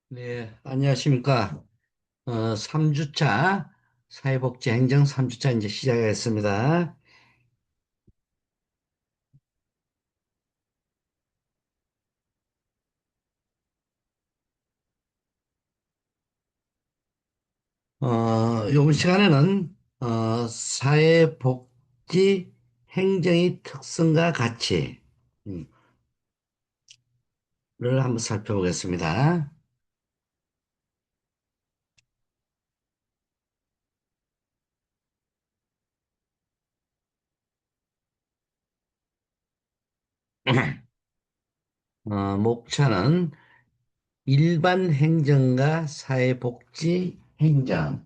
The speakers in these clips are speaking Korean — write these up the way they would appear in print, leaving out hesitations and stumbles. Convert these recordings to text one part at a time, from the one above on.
네, 안녕하십니까. 3주차 사회복지 행정 3주차 이제 시작하겠습니다. 이번 시간에는 사회복지 행정의 특성과 가치를 한번 살펴보겠습니다. 목차는 일반 행정과 사회복지 행정.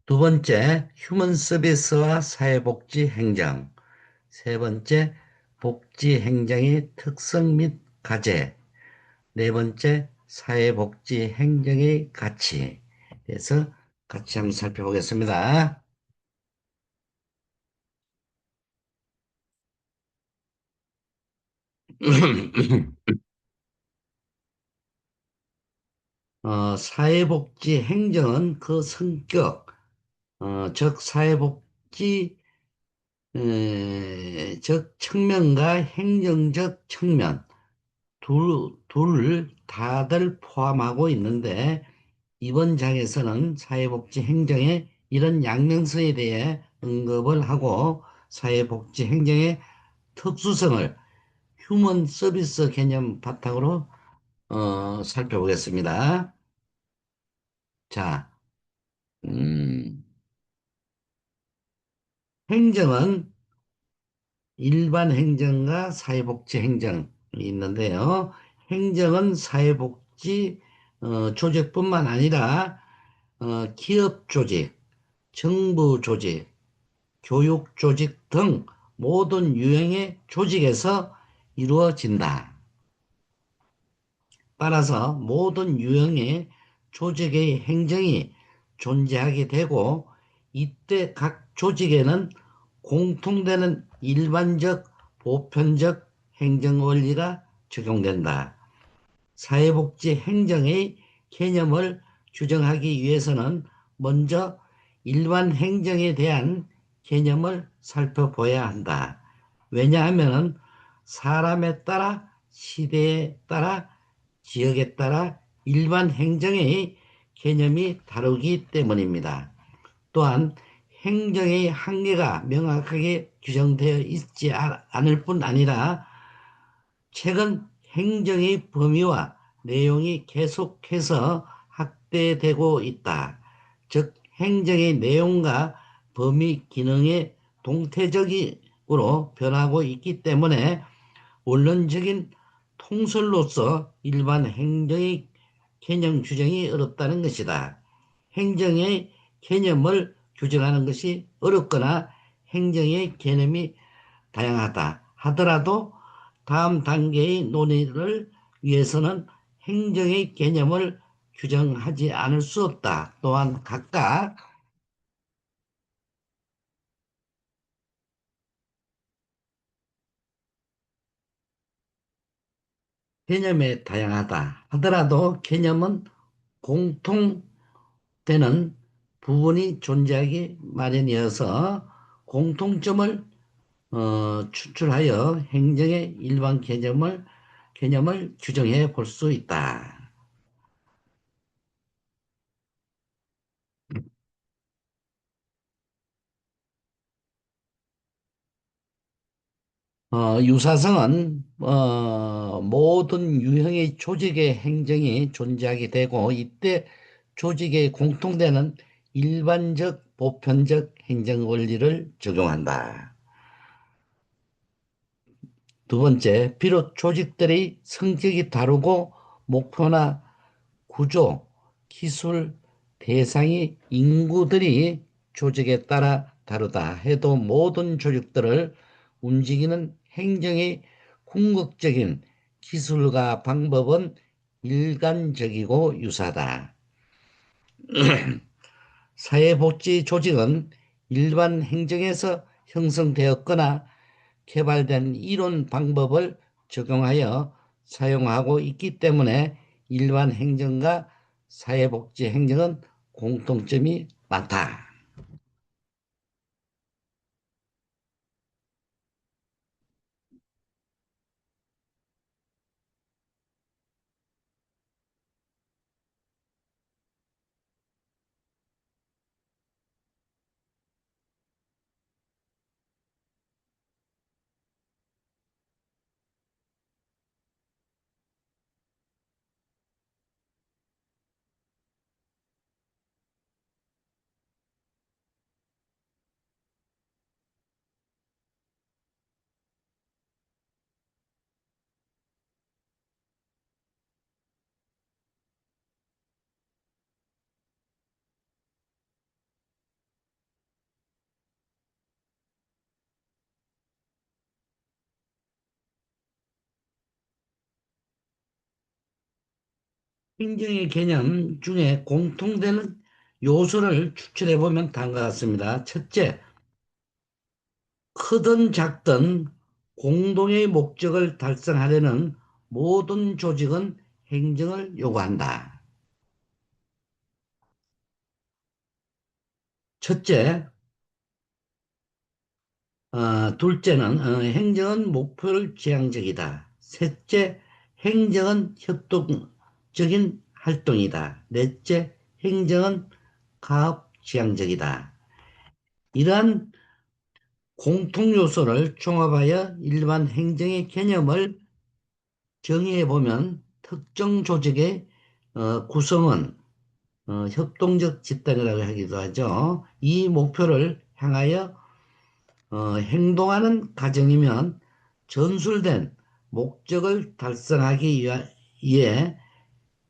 두 번째, 휴먼 서비스와 사회복지 행정. 세 번째, 복지 행정의 특성 및 과제. 네 번째, 사회복지 행정의 가치. 그래서 같이 한번 살펴보겠습니다. 사회복지 행정은 그 성격, 즉 사회복지 적 측면과 행정적 측면 둘 다들 포함하고 있는데 이번 장에서는 사회복지 행정의 이런 양면성에 대해 언급을 하고 사회복지 행정의 특수성을 휴먼 서비스 개념 바탕으로 살펴보겠습니다. 자, 음, 행정은 일반 행정과 사회복지 행정이 있는데요. 행정은 사회복지 조직뿐만 아니라 기업 조직, 정부 조직, 교육 조직 등 모든 유형의 조직에서 이루어진다. 따라서 모든 유형의 조직의 행정이 존재하게 되고 이때 각 조직에는 공통되는 일반적 보편적 행정 원리가 적용된다. 사회복지 행정의 개념을 규정하기 위해서는 먼저 일반 행정에 대한 개념을 살펴봐야 한다. 왜냐하면 사람에 따라 시대에 따라 지역에 따라 일반 행정의 개념이 다르기 때문입니다. 또한 행정의 한계가 명확하게 규정되어 있지 않을 뿐 아니라 최근 행정의 범위와 내용이 계속해서 확대되고 있다. 즉, 행정의 내용과 범위 기능의 동태적으로 변하고 있기 때문에 원론적인 통설로서 일반 행정의 개념 규정이 어렵다는 것이다. 행정의 개념을 규정하는 것이 어렵거나 행정의 개념이 다양하다 하더라도 다음 단계의 논의를 위해서는 행정의 개념을 규정하지 않을 수 없다. 또한 각각 개념이 다양하다 하더라도 개념은 공통되는 부분이 존재하기 마련이어서 공통점을 추출하여 행정의 일반 개념을 규정해 볼 수 있다. 유사성은 모든 유형의 조직의 행정이 존재하게 되고 이때 조직에 공통되는 일반적 보편적 행정 원리를 적용한다. 두 번째, 비록 조직들의 성격이 다르고 목표나 구조, 기술, 대상이 인구들이 조직에 따라 다르다 해도 모든 조직들을 움직이는 행정의 궁극적인 기술과 방법은 일관적이고 유사하다. 사회복지 조직은 일반 행정에서 형성되었거나 개발된 이론 방법을 적용하여 사용하고 있기 때문에 일반 행정과 사회복지 행정은 공통점이 많다. 행정의 개념 중에 공통되는 요소를 추출해 보면 다음과 같습니다. 첫째, 크든 작든 공동의 목적을 달성하려는 모든 조직은 행정을 요구한다. 첫째, 둘째는 행정은 목표를 지향적이다. 셋째, 행정은 협동적인 활동이다. 넷째, 행정은 가업 지향적이다. 이러한 공통 요소를 종합하여 일반 행정의 개념을 정의해 보면 특정 조직의 구성은 협동적 집단이라고 하기도 하죠. 이 목표를 향하여 행동하는 과정이면 전술된 목적을 달성하기 위해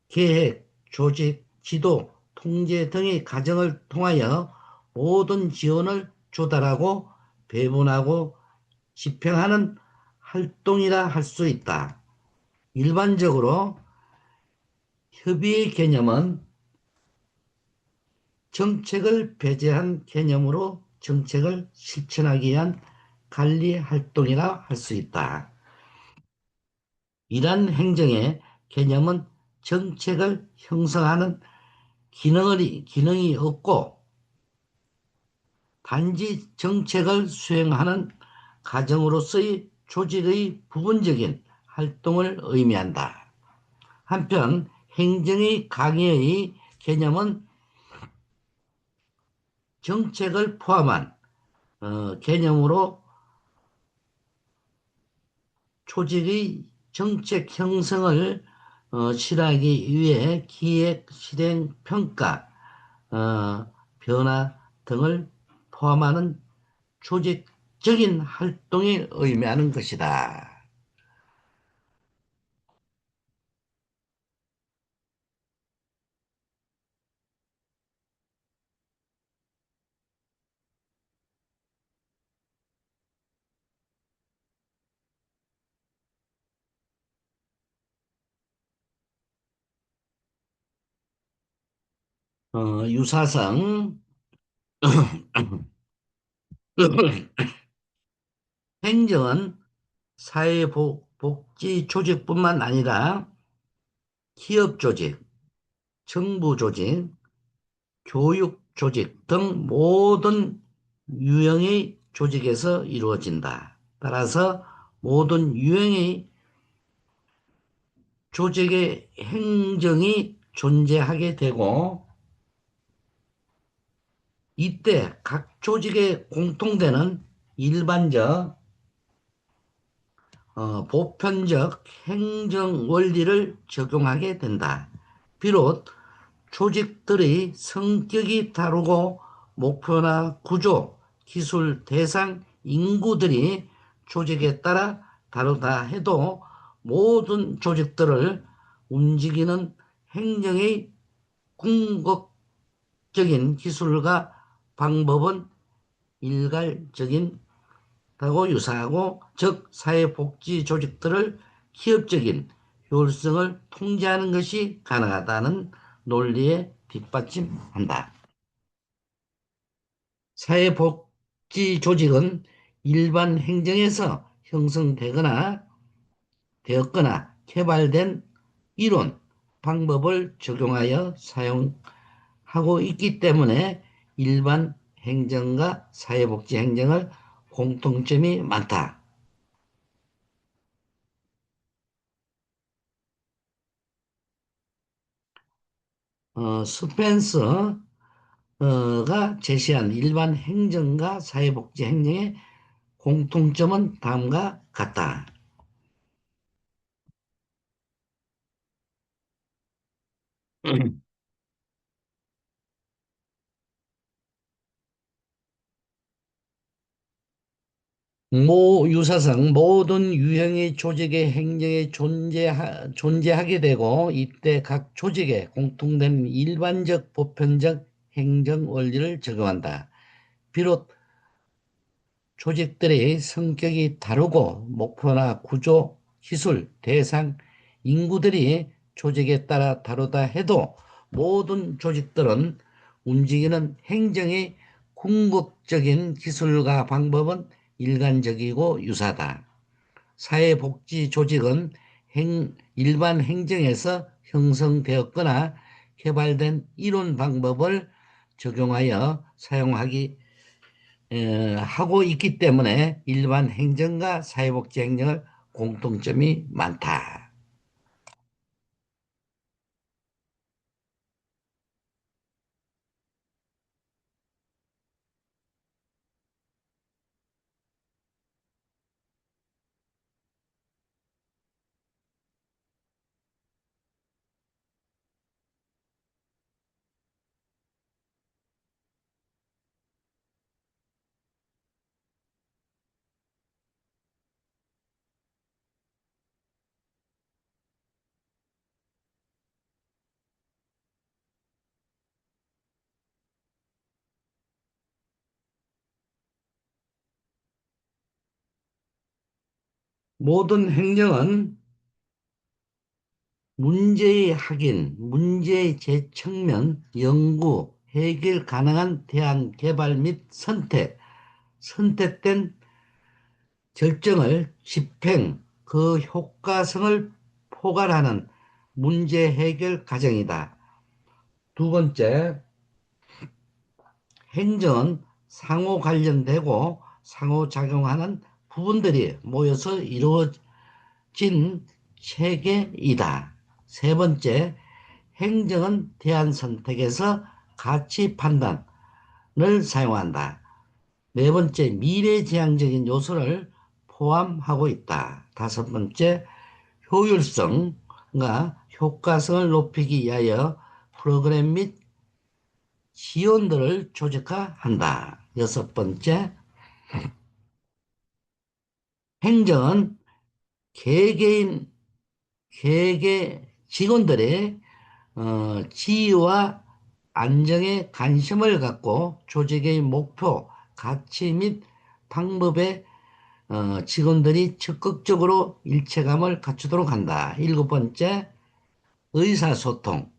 계획, 조직, 지도, 통제 등의 과정을 통하여 모든 지원을 조달하고 배분하고 집행하는 활동이라 할 수 있다. 일반적으로 협의의 개념은 정책을 배제한 개념으로 정책을 실천하기 위한 관리 활동이라 할 수 있다. 이러한 행정의 개념은 정책을 형성하는 기능이 없고 단지 정책을 수행하는 과정으로서의 조직의 부분적인 활동을 의미한다. 한편 행정의 강의의 개념은 정책을 포함한 개념으로 조직의 정책 형성을 실하기 위해 기획, 실행, 평가, 변화 등을 포함하는 조직적인 활동을 의미하는 것이다. 유사성, 행정은 사회복지 조직뿐만 아니라 기업 조직, 정부 조직, 교육 조직 등 모든 유형의 조직에서 이루어진다. 따라서 모든 유형의 조직의 행정이 존재하게 되고 이때 각 조직에 공통되는 일반적, 보편적 행정 원리를 적용하게 된다. 비록 조직들의 성격이 다르고 목표나 구조, 기술, 대상, 인구들이 조직에 따라 다르다 해도 모든 조직들을 움직이는 행정의 궁극적인 기술과 방법은 일괄적이다고 유사하고, 즉 사회복지 조직들을 기업적인 효율성을 통제하는 것이 가능하다는 논리에 뒷받침한다. 사회복지 조직은 일반 행정에서 형성되거나 되었거나 개발된 이론, 방법을 적용하여 사용하고 있기 때문에 일반 행정과 사회복지 행정을 공통점이 많다. 스펜서가 제시한 일반 행정과 사회복지 행정의 공통점은 다음과 같다. 유사상 모든 유형의 조직의 행정에 존재하게 되고 이때 각 조직에 공통된 일반적 보편적 행정 원리를 적용한다. 비록 조직들의 성격이 다르고 목표나 구조, 기술, 대상, 인구들이 조직에 따라 다르다 해도 모든 조직들은 움직이는 행정의 궁극적인 기술과 방법은 일관적이고 유사하다. 사회복지 조직은 일반 행정에서 형성되었거나 개발된 이론 방법을 적용하여 사용하기 하고 있기 때문에 일반 행정과 사회복지 행정을 공통점이 많다. 모든 행정은 문제의 확인, 문제의 재측면, 연구, 해결 가능한 대안 개발 및 선택된 결정을 집행, 그 효과성을 포괄하는 문제 해결 과정이다. 두 번째, 행정은 상호 관련되고 상호작용하는 부분들이 모여서 이루어진 체계이다. 세 번째, 행정은 대안 선택에서 가치 판단을 사용한다. 네 번째, 미래지향적인 요소를 포함하고 있다. 다섯 번째, 효율성과 효과성을 높이기 위하여 프로그램 및 지원들을 조직화한다. 여섯 번째, 행정은 개개인, 개개 직원들의 지위와 안정에 관심을 갖고 조직의 목표, 가치 및 방법에 직원들이 적극적으로 일체감을 갖추도록 한다. 일곱 번째, 의사소통.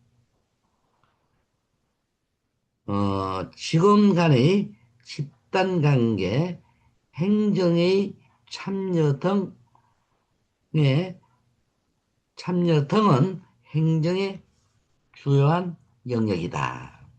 직원 간의 집단 관계, 행정의 참여 등의 참여 등은 행정의 주요한 영역이다.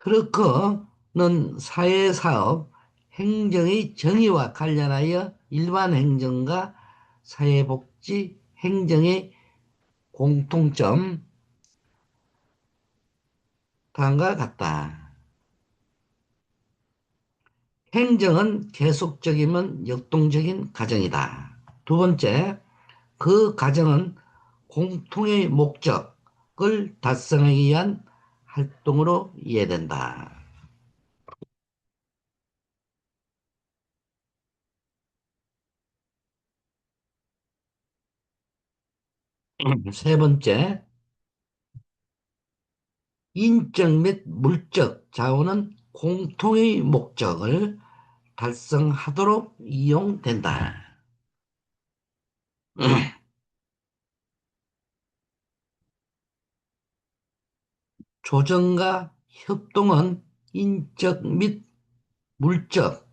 트러커는 사회사업 행정의 정의와 관련하여 일반 행정과 사회복지 행정의 공통점 다음과 같다. 행정은 계속적이면 역동적인 과정이다. 두 번째, 그 과정은 공통의 목적을 달성하기 위한 활동으로 이해된다. 세 번째, 인적 및 물적 자원은 공통의 목적을 달성하도록 이용된다. 조정과 협동은 인적 및 물적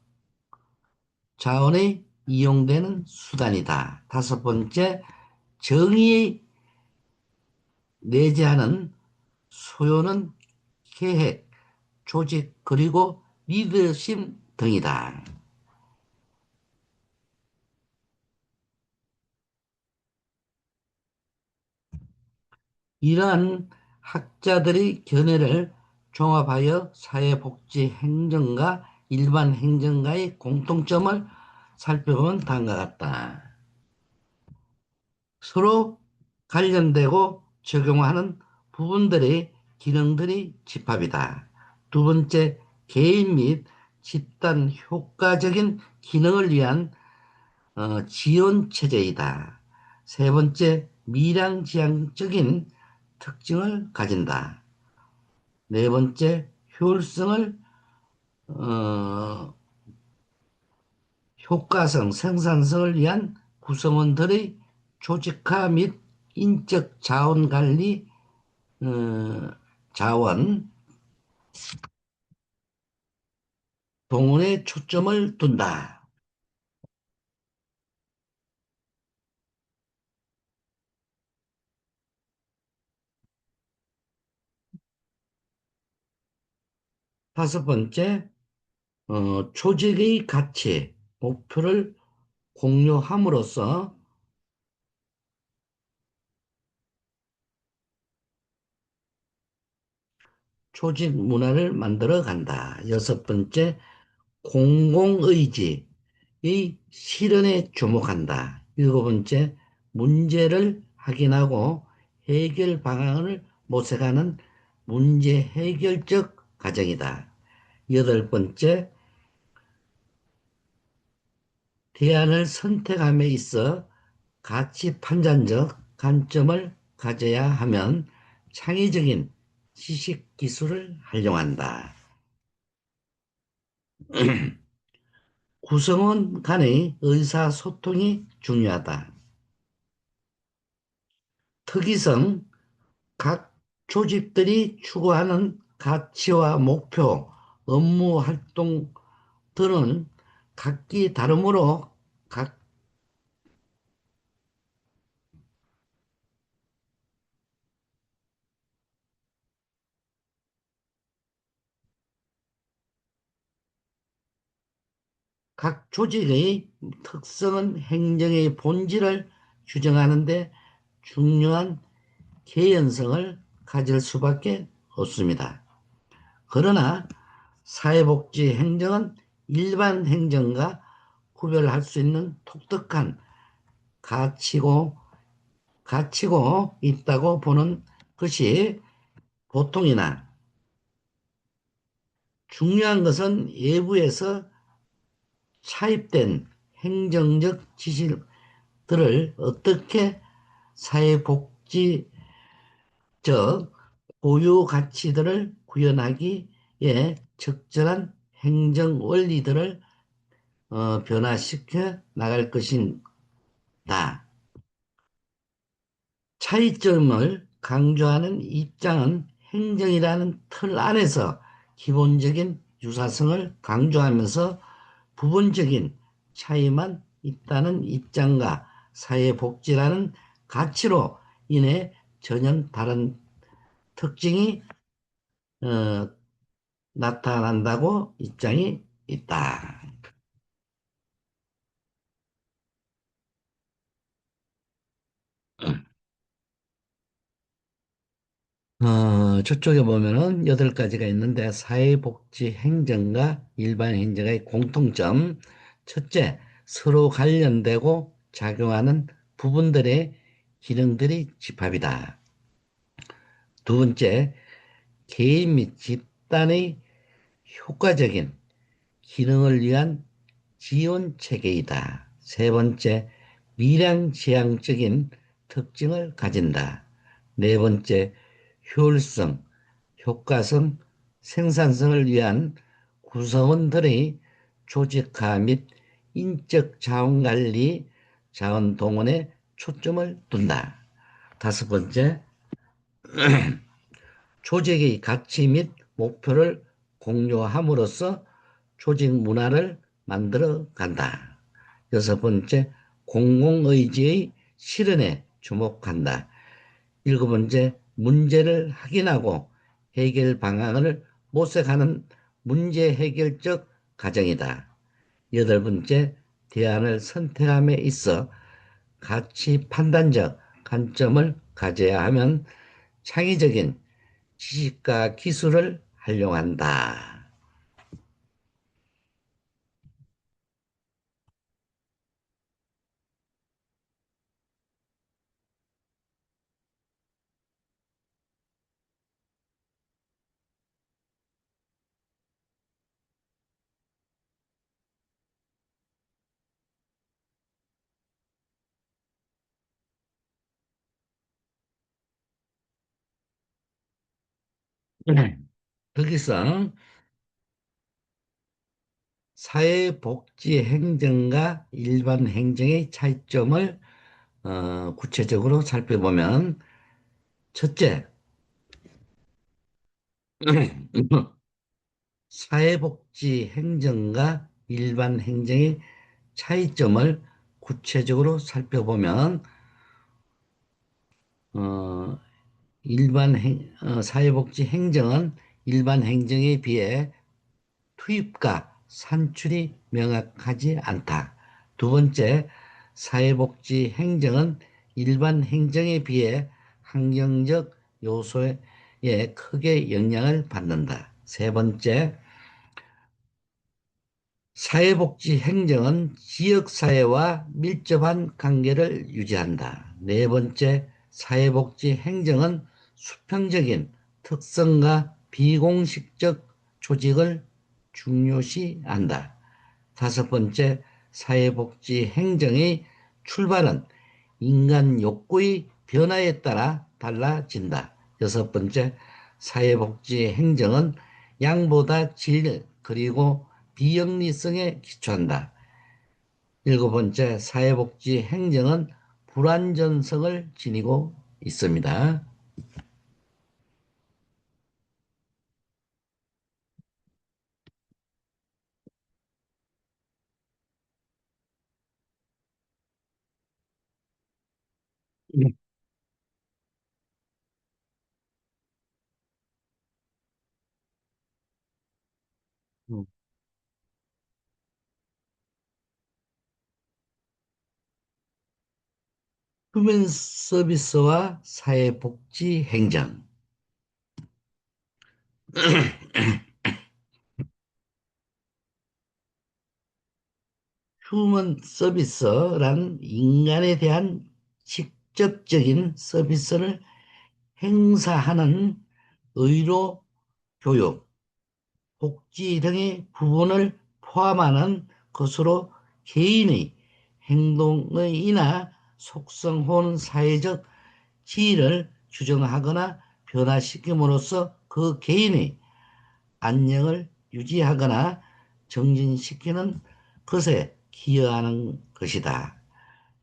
자원의 이용되는 수단이다. 다섯 번째, 정의에 내재하는 소요는 계획, 조직, 그리고 리더십 등이다. 이러한 학자들의 견해를 종합하여 사회복지 행정과 일반 행정가의 공통점을 살펴보면 다음과 같다. 서로 관련되고 적용하는 부분들의 기능들이 집합이다. 두 번째, 개인 및 집단 효과적인 기능을 위한 지원 체제이다. 세 번째, 미량지향적인 특징을 가진다. 네 번째, 효율성을 어, 효과성, 생산성을 위한 구성원들의 조직화 및 인적 자원 관리 어, 자원 동원에 초점을 둔다. 다섯 번째, 조직의 가치, 목표를 공유함으로써 조직 문화를 만들어 간다. 여섯 번째, 공공의지의 실현에 주목한다. 일곱 번째, 문제를 확인하고 해결 방안을 모색하는 문제 해결적 과정이다. 여덟 번째, 대안을 선택함에 있어 가치 판단적 관점을 가져야 하면 창의적인 지식 기술을 활용한다. 구성원 간의 의사소통이 중요하다. 특이성, 각 조직들이 추구하는 가치와 목표, 업무 활동 등은 각기 다르므로 각 조직의 특성은 행정의 본질을 규정하는 데 중요한 개연성을 가질 수밖에 없습니다. 그러나 사회복지 행정은 일반 행정과 구별할 수 있는 독특한 가치고, 가치고 있다고 보는 것이 보통이나 중요한 것은 외부에서 차입된 행정적 지시들을 어떻게 사회복지적 고유 가치들을 구현하기에 적절한 행정 원리들을 변화시켜 나갈 것이다. 차이점을 강조하는 입장은 행정이라는 틀 안에서 기본적인 유사성을 강조하면서 부분적인 차이만 있다는 입장과 사회복지라는 가치로 인해 전혀 다른 특징이 어, 나타난다고 입장이 있다. 저쪽에 보면은 여덟 가지가 있는데 사회복지 행정과 일반 행정의 공통점. 첫째, 서로 관련되고 작용하는 부분들의 기능들이 집합이다. 두 번째, 개인 및 집단의 효과적인 기능을 위한 지원 체계이다. 세 번째, 미량지향적인 특징을 가진다. 네 번째, 효율성, 효과성, 생산성을 위한 구성원들의 조직화 및 인적 자원 관리, 자원 동원에 초점을 둔다. 다섯 번째, 조직의 가치 및 목표를 공유함으로써 조직 문화를 만들어 간다. 여섯 번째, 공공의지의 실현에 주목한다. 일곱 번째, 문제를 확인하고 해결 방안을 모색하는 문제 해결적 과정이다. 여덟 번째, 대안을 선택함에 있어 가치 판단적 관점을 가져야 하면 창의적인 지식과 기술을 활용한다. 거기서 사회복지 행정과 일반 행정의 차이점을 구체적으로 살펴보면, 첫째, 사회복지 행정과 일반 행정의 차이점을 구체적으로 살펴보면, 어, 사회복지 행정은 일반 행정에 비해 투입과 산출이 명확하지 않다. 두 번째, 사회복지 행정은 일반 행정에 비해 환경적 요소에 크게 영향을 받는다. 세 번째, 사회복지 행정은 지역사회와 밀접한 관계를 유지한다. 네 번째, 사회복지 행정은 수평적인 특성과 비공식적 조직을 중요시한다. 다섯 번째, 사회복지 행정의 출발은 인간 욕구의 변화에 따라 달라진다. 여섯 번째, 사회복지 행정은 양보다 질 그리고 비영리성에 기초한다. 일곱 번째, 사회복지 행정은 불완전성을 지니고 있습니다. 휴먼 서비스와 사회복지 행정. 휴먼 서비스란 인간에 대한 직접적인 서비스를 행사하는 의료, 교육, 복지 등의 부분을 포함하는 것으로 개인의 행동의나 속성 혹은 사회적 지위를 규정하거나 변화시킴으로써 그 개인의 안녕을 유지하거나 정진시키는 것에 기여하는 것이다.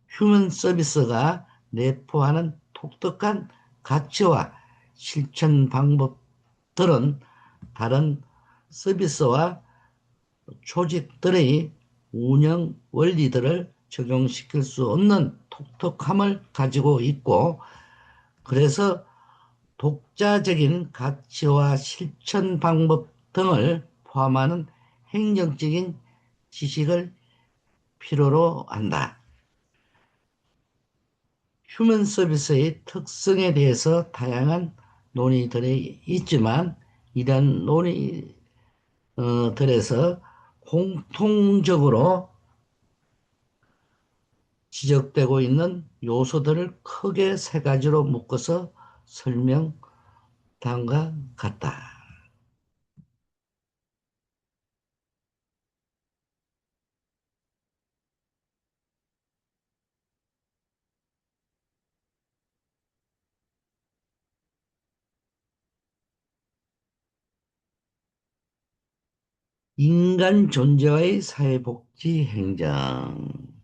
휴먼 서비스가 내포하는 독특한 가치와 실천 방법들은 다른 서비스와 조직들의 운영 원리들을 적용시킬 수 없는 독특함을 가지고 있고, 그래서 독자적인 가치와 실천 방법 등을 포함하는 행정적인 지식을 필요로 한다. 휴먼 서비스의 특성에 대해서 다양한 논의들이 있지만, 이런 논의들에서 공통적으로 지적되고 있는 요소들을 크게 세 가지로 묶어서 설명 다음과 같다. 인간 존재와의 사회복지 행정.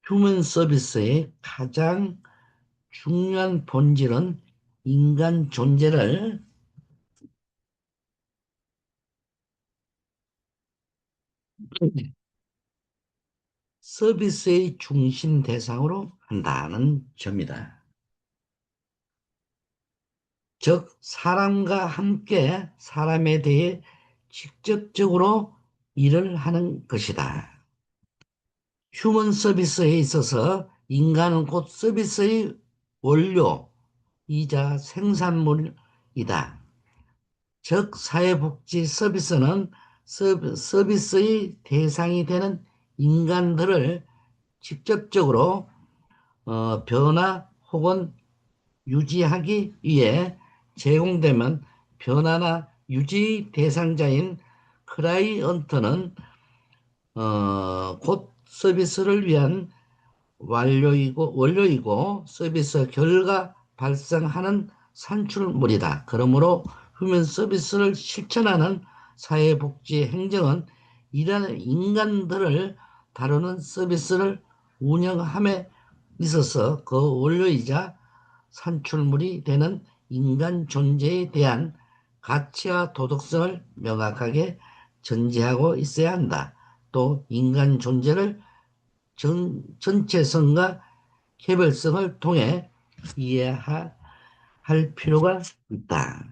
휴먼 서비스의 가장 중요한 본질은 인간 존재를 서비스의 중심 대상으로 한다는 점이다. 즉, 사람과 함께 사람에 대해 직접적으로 일을 하는 것이다. 휴먼 서비스에 있어서 인간은 곧 서비스의 원료이자 생산물이다. 즉, 사회복지 서비스는 서비스의 대상이 되는 인간들을 직접적으로 변화 혹은 유지하기 위해 제공되면 변화나 유지 대상자인 클라이언트는 곧 서비스를 위한 원료이고 서비스 결과 발생하는 산출물이다. 그러므로 휴먼 서비스를 실천하는 사회복지 행정은 이러한 인간들을 다루는 서비스를 운영함에 있어서 그 원료이자 산출물이 되는 인간 존재에 대한 가치와 도덕성을 명확하게 전제하고 있어야 한다. 또 인간 존재를 전체성과 개별성을 통해 이해할 필요가 있다.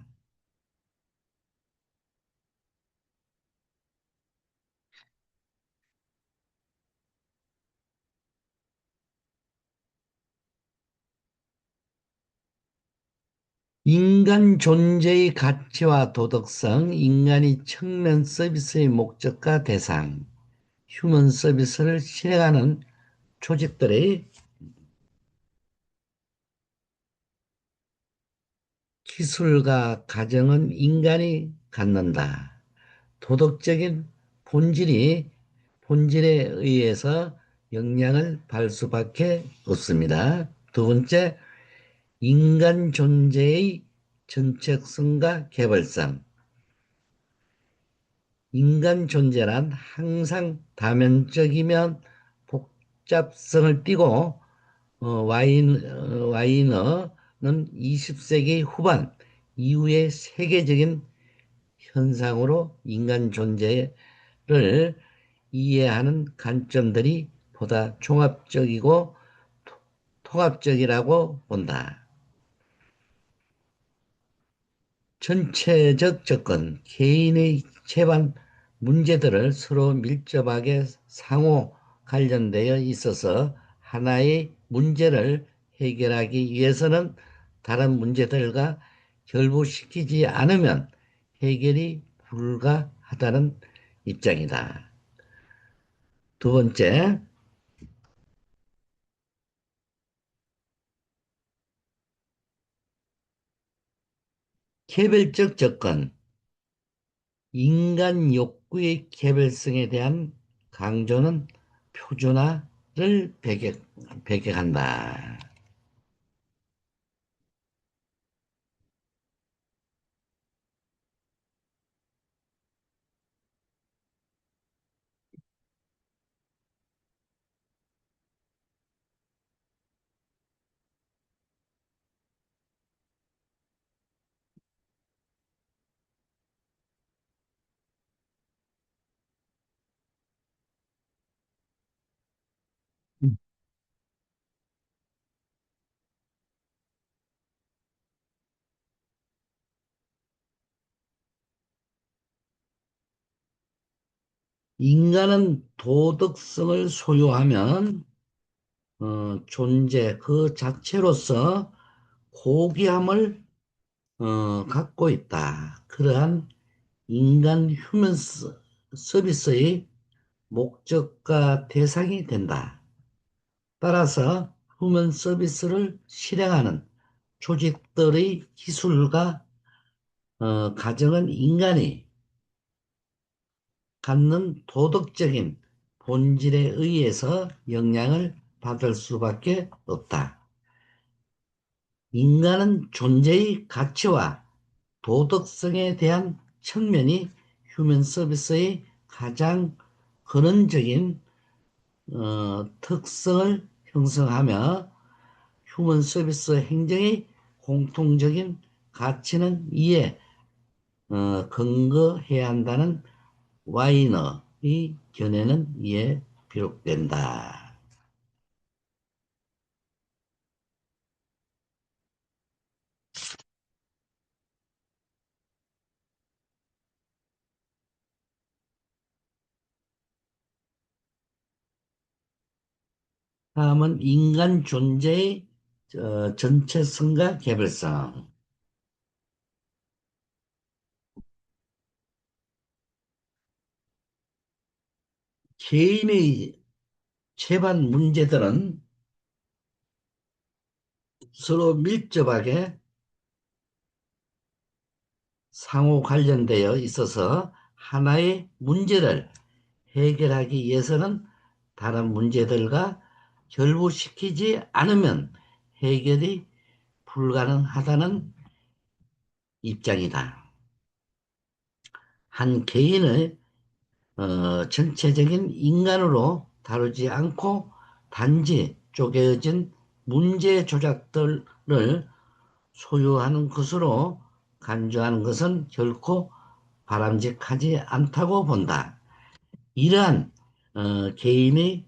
인간 존재의 가치와 도덕성, 인간이 측면 서비스의 목적과 대상, 휴먼 서비스를 실행하는 조직들의 기술과 가정은 인간이 갖는다. 도덕적인 본질에 의해서 영향을 받을 수밖에 없습니다. 두 번째, 인간 존재의 전체성과 개발성. 인간 존재란 항상 다면적이면 복잡성을 띠고 와이너는 20세기 후반 이후의 세계적인 현상으로 인간 존재를 이해하는 관점들이 보다 종합적이고 통합적이라고 본다. 전체적 접근, 개인의 채반 문제들을 서로 밀접하게 상호 관련되어 있어서 하나의 문제를 해결하기 위해서는 다른 문제들과 결부시키지 않으면 해결이 불가하다는 입장이다. 두 번째, 개별적 접근, 인간 욕구의 개별성에 대한 강조는 표준화를 배격한다. 인간은 도덕성을 소유하면 존재 그 자체로서 고귀함을 갖고 있다. 그러한 인간 휴먼 서비스의 목적과 대상이 된다. 따라서 휴먼 서비스를 실행하는 조직들의 기술과 가정은 인간이 갖는 도덕적인 본질에 의해서 영향을 받을 수밖에 없다. 인간은 존재의 가치와 도덕성에 대한 측면이 휴먼 서비스의 가장 근원적인 특성을 형성하며 휴먼 서비스 행정의 공통적인 가치는 이에 근거해야 한다는 와이너의 견해는 이에 비롯된다. 다음은 인간 존재의 전체성과 개별성. 개인의 채반 문제들은 서로 밀접하게 상호 관련되어 있어서 하나의 문제를 해결하기 위해서는 다른 문제들과 결부시키지 않으면 해결이 불가능하다는 입장이다. 한 개인의 전체적인 인간으로 다루지 않고 단지 쪼개진 문제 조작들을 소유하는 것으로 간주하는 것은 결코 바람직하지 않다고 본다. 이러한 개인의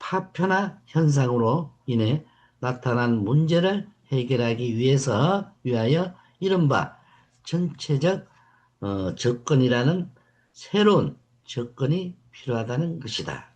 파편화 현상으로 인해 나타난 문제를 해결하기 위하여 이른바 전체적 접근이라는 새로운 접근이 필요하다는 것이다.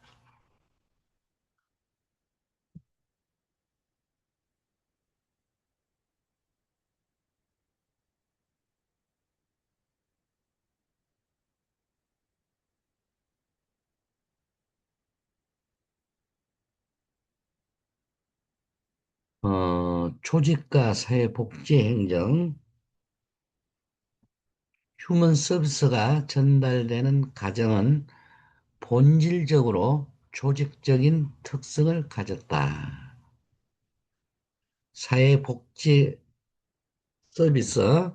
조직과 사회복지행정, 휴먼 서비스가 전달되는 과정은 본질적으로 조직적인 특성을 가졌다. 사회복지 서비스,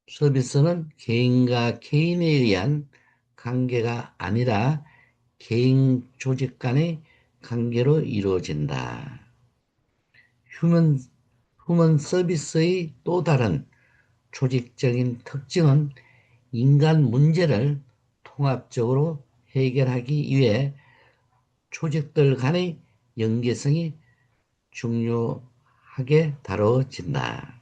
서비스는 개인과 개인에 의한 관계가 아니라 개인 조직 간의 관계로 이루어진다. 휴먼, 휴먼 서비스의 또 다른 조직적인 특징은 인간 문제를 통합적으로 해결하기 위해 조직들 간의 연계성이 중요하게 다뤄진다.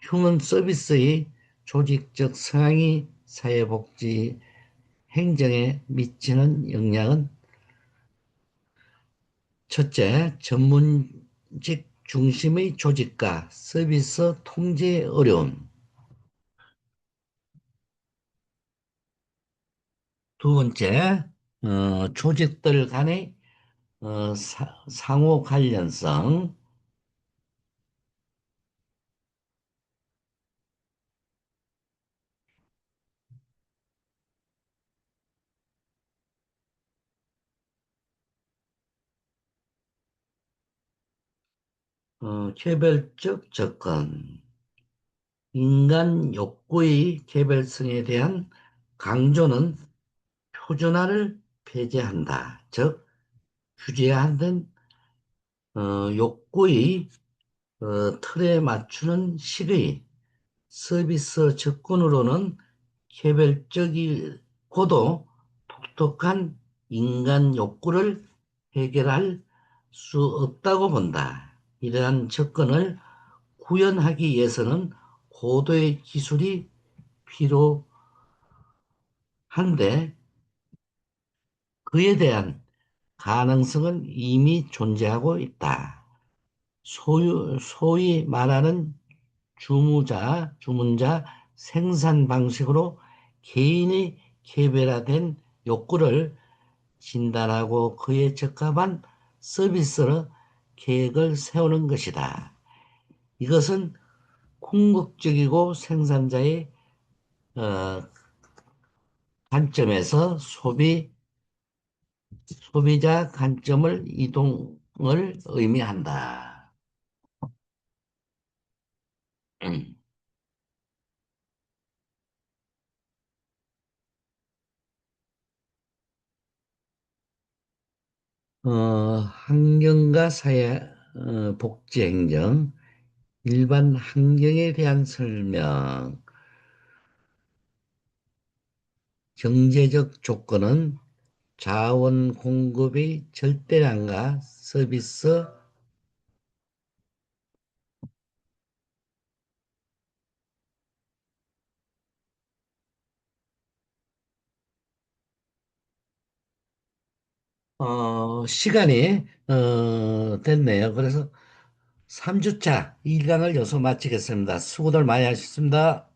휴먼 서비스의 조직적 성향이 사회복지 행정에 미치는 영향은 첫째, 전문직 중심의 조직과 서비스 통제의 어려움. 두 번째, 조직들 간의 상호 관련성. 개별적 접근. 인간 욕구의 개별성에 대한 강조는 표준화를 배제한다. 즉, 규제화된 욕구의 틀에 맞추는 식의 서비스 접근으로는 개별적이고도 독특한 인간 욕구를 해결할 수 없다고 본다. 이러한 접근을 구현하기 위해서는 고도의 기술이 필요한데 그에 대한 가능성은 이미 존재하고 있다. 소위 말하는 주문자 생산 방식으로 개인의 개별화된 욕구를 진단하고 그에 적합한 서비스로 계획을 세우는 것이다. 이것은 궁극적이고 생산자의 어, 관점에서 소비자 관점을 이동을 의미한다. 음. 환경과 사회 복지 행정, 일반 환경에 대한 설명, 경제적 조건은 자원 공급의 절대량과 서비스, 시간이 됐네요. 그래서 3주차 1강을 여기서 마치겠습니다. 수고들 많이 하셨습니다.